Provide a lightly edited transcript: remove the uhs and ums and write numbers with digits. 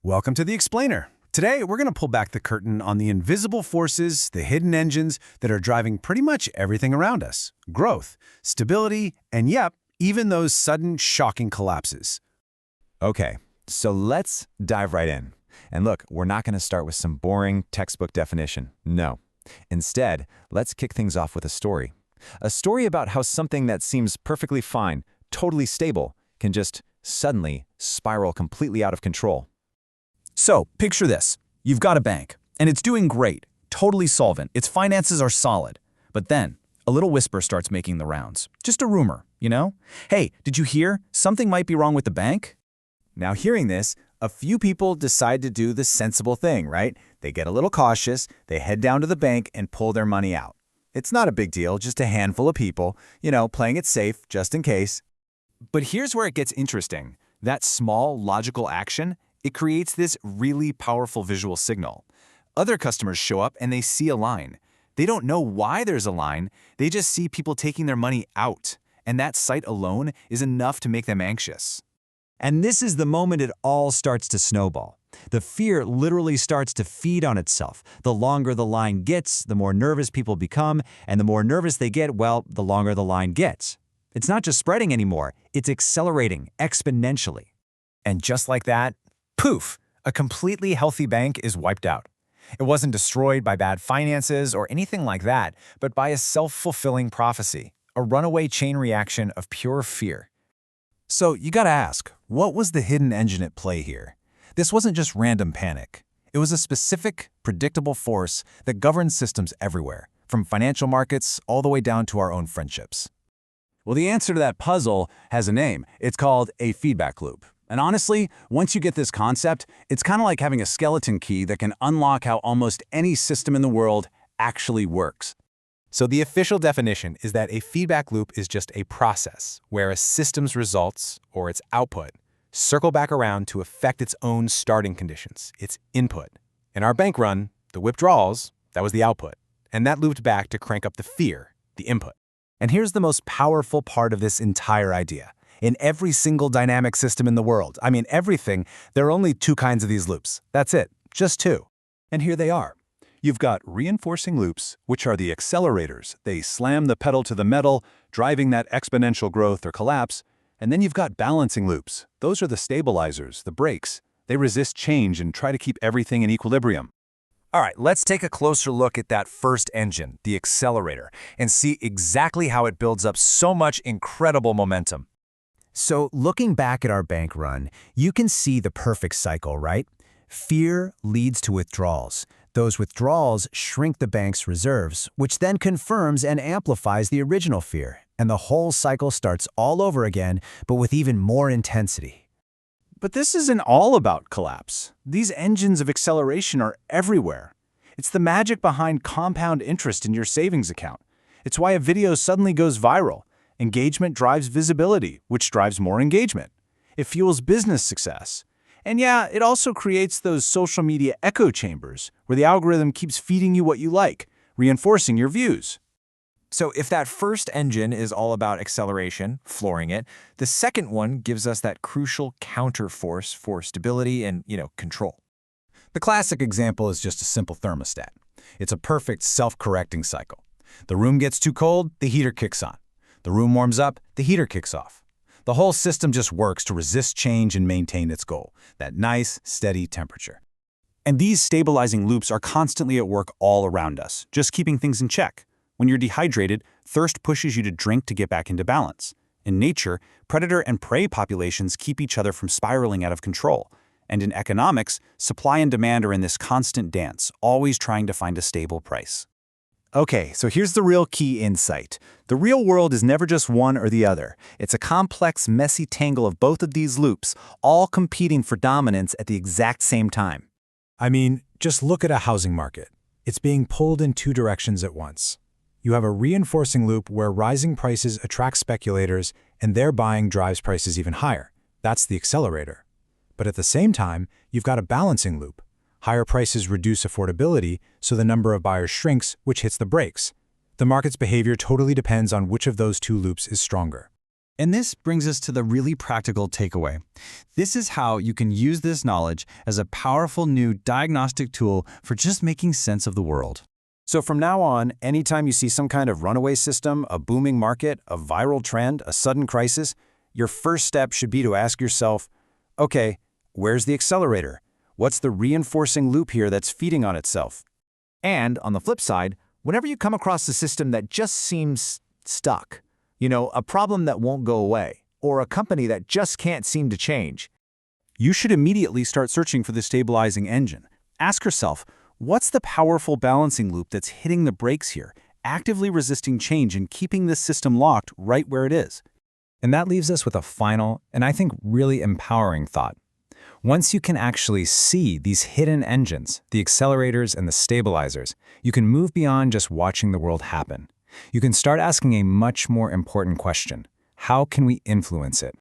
Welcome to the Explainer. Today, we're going to pull back the curtain on the invisible forces, the hidden engines that are driving pretty much everything around us. Growth, stability, and yep, even those sudden, shocking collapses. Okay, so let's dive right in. And look, we're not going to start with some boring textbook definition. No. Instead, let's kick things off with a story. A story about how something that seems perfectly fine, totally stable, can just suddenly spiral completely out of control. So, picture this. You've got a bank, and it's doing great, totally solvent. Its finances are solid. But then, a little whisper starts making the rounds. Just a rumor, you know? Hey, did you hear? Something might be wrong with the bank? Now, hearing this, a few people decide to do the sensible thing, right? They get a little cautious, they head down to the bank and pull their money out. It's not a big deal, just a handful of people, playing it safe just in case. But here's where it gets interesting. That small, logical action, it creates this really powerful visual signal. Other customers show up and they see a line. They don't know why there's a line, they just see people taking their money out. And that sight alone is enough to make them anxious. And this is the moment it all starts to snowball. The fear literally starts to feed on itself. The longer the line gets, the more nervous people become, and the more nervous they get, well, the longer the line gets. It's not just spreading anymore, it's accelerating exponentially. And just like that, poof, a completely healthy bank is wiped out. It wasn't destroyed by bad finances or anything like that, but by a self-fulfilling prophecy, a runaway chain reaction of pure fear. So you gotta ask, what was the hidden engine at play here? This wasn't just random panic. It was a specific, predictable force that governs systems everywhere, from financial markets all the way down to our own friendships. Well, the answer to that puzzle has a name. It's called a feedback loop. And honestly, once you get this concept, it's kind of like having a skeleton key that can unlock how almost any system in the world actually works. So the official definition is that a feedback loop is just a process where a system's results, or its output, circle back around to affect its own starting conditions, its input. In our bank run, the withdrawals, that was the output, and that looped back to crank up the fear, the input. And here's the most powerful part of this entire idea. In every single dynamic system in the world, everything, there are only two kinds of these loops. That's it, just two. And here they are. You've got reinforcing loops, which are the accelerators. They slam the pedal to the metal, driving that exponential growth or collapse. And then you've got balancing loops. Those are the stabilizers, the brakes. They resist change and try to keep everything in equilibrium. All right, let's take a closer look at that first engine, the accelerator, and see exactly how it builds up so much incredible momentum. So looking back at our bank run, you can see the perfect cycle, right? Fear leads to withdrawals. Those withdrawals shrink the bank's reserves, which then confirms and amplifies the original fear, and the whole cycle starts all over again, but with even more intensity. But this isn't all about collapse. These engines of acceleration are everywhere. It's the magic behind compound interest in your savings account. It's why a video suddenly goes viral. Engagement drives visibility, which drives more engagement. It fuels business success. And yeah, it also creates those social media echo chambers where the algorithm keeps feeding you what you like, reinforcing your views. So if that first engine is all about acceleration, flooring it, the second one gives us that crucial counterforce for stability and, control. The classic example is just a simple thermostat. It's a perfect self-correcting cycle. The room gets too cold, the heater kicks on. The room warms up, the heater kicks off. The whole system just works to resist change and maintain its goal, that nice, steady temperature. And these stabilizing loops are constantly at work all around us, just keeping things in check. When you're dehydrated, thirst pushes you to drink to get back into balance. In nature, predator and prey populations keep each other from spiraling out of control. And in economics, supply and demand are in this constant dance, always trying to find a stable price. Okay, so here's the real key insight. The real world is never just one or the other. It's a complex, messy tangle of both of these loops, all competing for dominance at the exact same time. Just look at a housing market. It's being pulled in two directions at once. You have a reinforcing loop where rising prices attract speculators and their buying drives prices even higher. That's the accelerator. But at the same time, you've got a balancing loop. Higher prices reduce affordability, so the number of buyers shrinks, which hits the brakes. The market's behavior totally depends on which of those two loops is stronger. And this brings us to the really practical takeaway. This is how you can use this knowledge as a powerful new diagnostic tool for just making sense of the world. So from now on, anytime you see some kind of runaway system, a booming market, a viral trend, a sudden crisis, your first step should be to ask yourself, okay, where's the accelerator? What's the reinforcing loop here that's feeding on itself? And on the flip side, whenever you come across a system that just seems stuck, a problem that won't go away, or a company that just can't seem to change, You should immediately start searching for the stabilizing engine. Ask yourself, what's the powerful balancing loop that's hitting the brakes here, actively resisting change and keeping this system locked right where it is? And that leaves us with a final, and I think really empowering thought. Once you can actually see these hidden engines, the accelerators and the stabilizers, you can move beyond just watching the world happen. You can start asking a much more important question. How can we influence it?